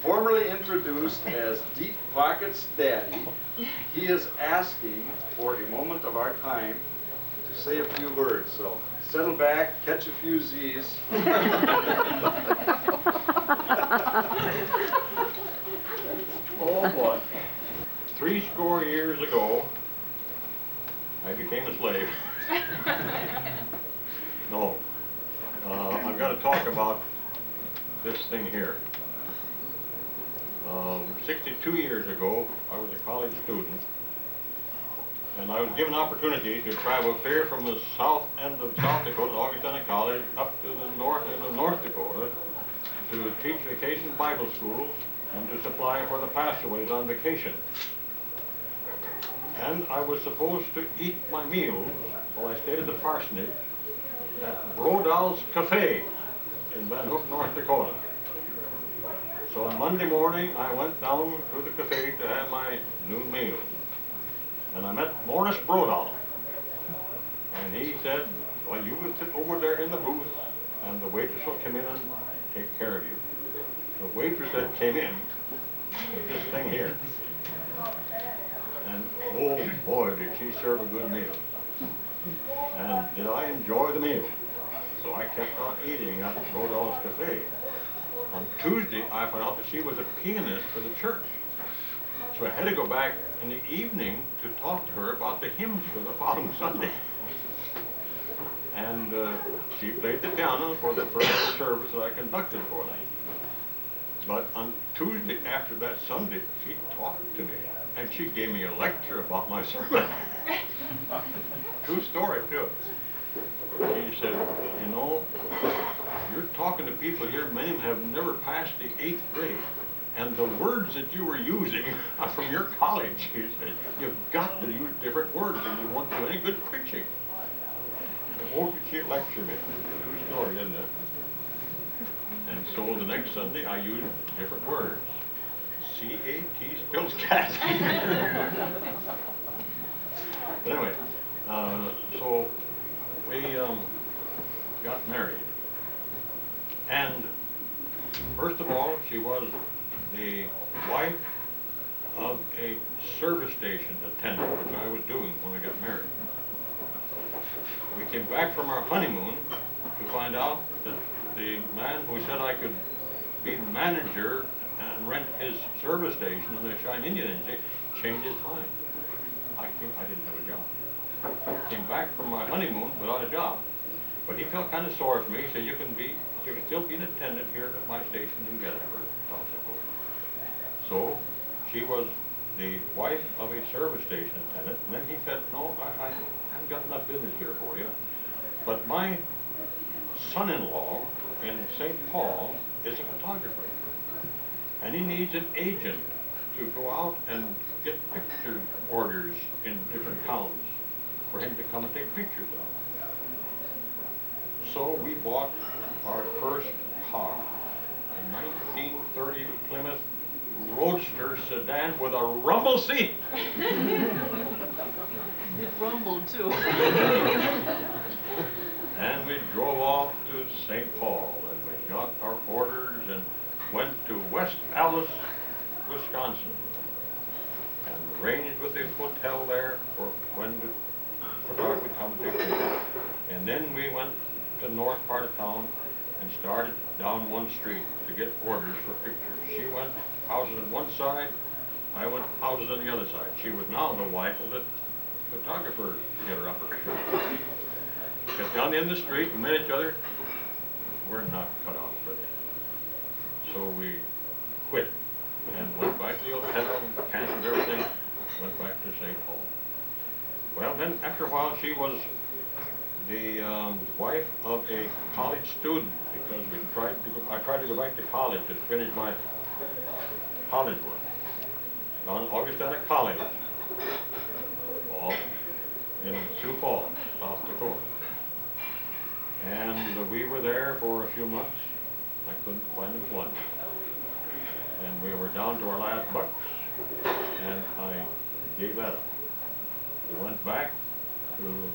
Formerly introduced as Deep Pockets Daddy, he is asking for a moment of our time to say a few words. So settle back, catch a few Z's. Oh boy. 60 years ago, I became a slave. No. I've got to talk about this thing here. 62 years ago, I was a college student, and I was given an opportunity to travel clear from the south end of South Dakota, Augustana College, up to the north end of North Dakota, to teach vacation Bible schools and to supply for the pastaways on vacation. And I was supposed to eat my meals while I stayed at the parsonage at Brodal's Cafe in Van Hook, North Dakota. So on Monday morning, I went down to the cafe to have my noon meal. And I met Morris Brodal. And he said, well, you will sit over there in the booth, and the waitress will come in and take care of you. The waitress that came in with this thing here. And oh boy, did she serve a good meal. And did I enjoy the meal. So I kept on eating at Brodal's Cafe. On Tuesday, I found out that she was a pianist for the church. So I had to go back in the evening to talk to her about the hymns for the following Sunday. And she played the piano for the first service that I conducted for them. But on Tuesday after that Sunday, she talked to me. And she gave me a lecture about my sermon. True story, too. She said, you know, you're talking to people here, many of them have never passed the 8th grade. And the words that you were using are from your college. She said, you've got to use different words if you want to do any good preaching. And oh, did she lecture me. True story, isn't it? And so the next Sunday, I used different words. C-A-T spells cat. But anyway, so we got married. And first of all, she was the wife of a service station attendant, which I was doing when I got married. We came back from our honeymoon to find out that the man who said I could be the manager and rent his service station in the Cheyenne Indian Agency changed his mind. I didn't have a job. Came back from my honeymoon without a job. But he felt kind of sorry for me. He said, you can still be an attendant here at my station in Gettysburg, South Dakota. So she was the wife of a service station attendant. And then he said, no, I haven't got enough business here for you. But my son-in-law in St. Paul is a photographer. And he needs an agent to go out and get picture orders in different towns for him to come and take pictures of. So we bought our first car, a 1930 Plymouth Roadster sedan with a rumble seat. It rumbled too. And we drove off to St. Paul, and we got our orders and went to West Allis, Wisconsin, and arranged with the hotel there for when the photographer would come and take pictures. And then we went to the north part of town and started down one street to get orders for pictures. She went houses on one side, I went houses on the other side. She was now the wife of the photographer getter-upper. Got down the end of the street, we met each other. We're not cut out for this. So we quit and went back to the hotel, canceled everything, went back to St. Paul. Well, then after a while she was the wife of a college student, because I tried to go back to college to finish my college work down at Augustana College in Sioux Falls, South Dakota. And we were there for a few months. I couldn't find employment. And we were down to our last bucks, and I gave that up. We went back to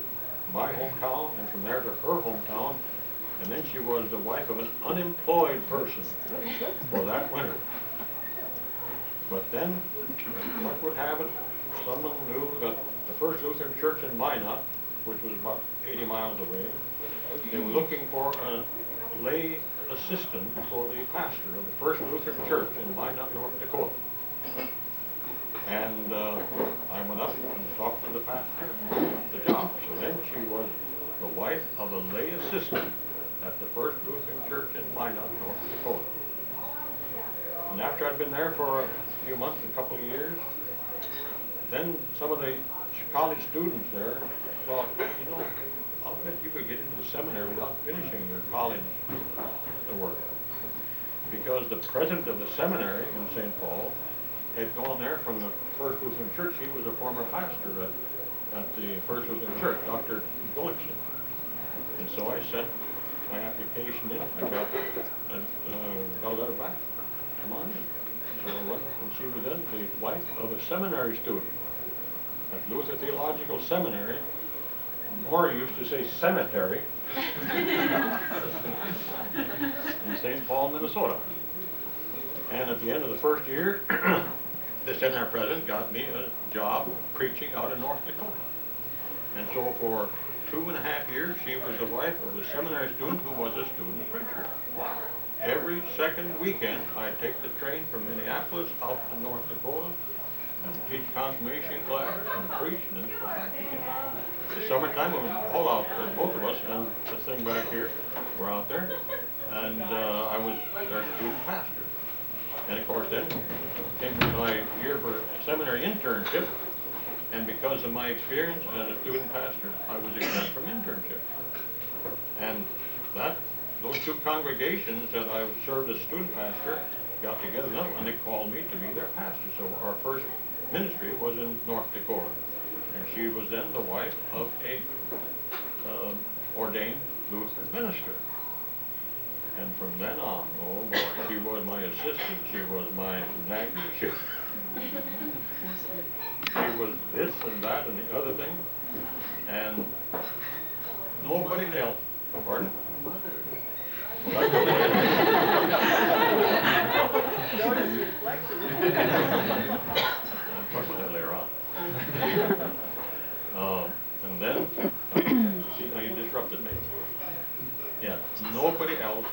my hometown, and from there to her hometown, and then she was the wife of an unemployed person for that winter. But then, luck would have it, someone knew that the First Lutheran Church in Minot, which was about 80 miles away, they were looking for a lay assistant for the pastor of the First Lutheran Church in Minot, North Dakota. And I went up and talked to the pastor about the job. So then she was the wife of a lay assistant at the First Lutheran Church in Minot, North Dakota. And after I'd been there for a few months, a couple of years, then some of the college students there thought, you know, I'll bet you could get into the seminary without finishing your college work. Because the president of the seminary in St. Paul had gone there from the First Lutheran Church. He was a former pastor at the First Lutheran Church, Dr. Gullickson. And so I sent my application in. I got a letter back. Come on in. So I went, and she was then the wife of a seminary student at Luther Theological Seminary. More used to say cemetery in St. Paul, Minnesota. And at the end of the first year, the seminary president got me a job preaching out in North Dakota. And so for 2.5 years, she was the wife of a seminary student who was a student preacher. Every second weekend, I'd take the train from Minneapolis out to North Dakota and teach confirmation class and preach and then go back again. The summertime, it was all out there, both of us, and this thing back here, we're out there. And I was their student pastor. And of course then came my year for seminary internship, and because of my experience as a student pastor, I was exempt from internship. And those two congregations that I served as student pastor got together and they called me to be their pastor. So our first ministry was in North Dakota, and she was then the wife of a ordained Lutheran minister. And from then on, oh boy, she was my assistant, she was my nagger, she was this and that and the other thing, and nobody else. Pardon? Well, I go I'll talk about that later on. And then, see, now you disrupted me. Yeah, nobody else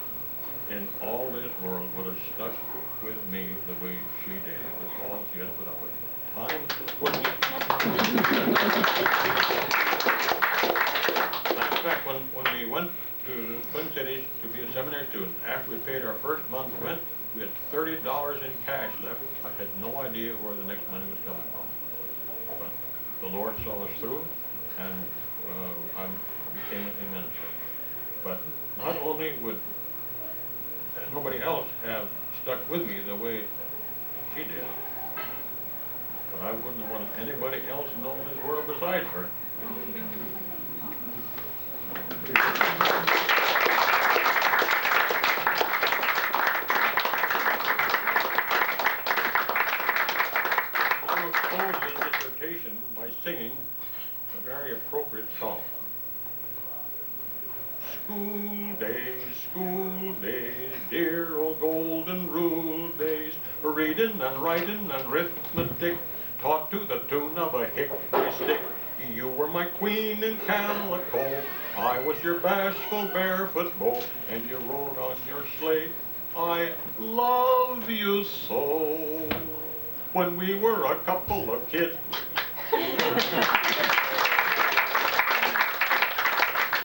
in all this world would have stuck with me the way she did. It was all she had to put up with. Time wouldn't. In fact, when we went to the Twin Cities to be a seminary student, after we paid our first month's rent, we had $30 in cash left. I had no idea where the next money was coming from. But the Lord saw us through, and I became a minister. But not only would nobody else have stuck with me the way she did, but I wouldn't have wanted anybody else to know in this world besides her. I will close this dissertation by singing a very appropriate song. School days, dear old golden rule days, reading and writing and arithmetic, taught to the tune of a hickory stick. You were my queen in calico, I was your bashful barefoot beau, and you rode on your sleigh, I love you so. When we were a couple of kids,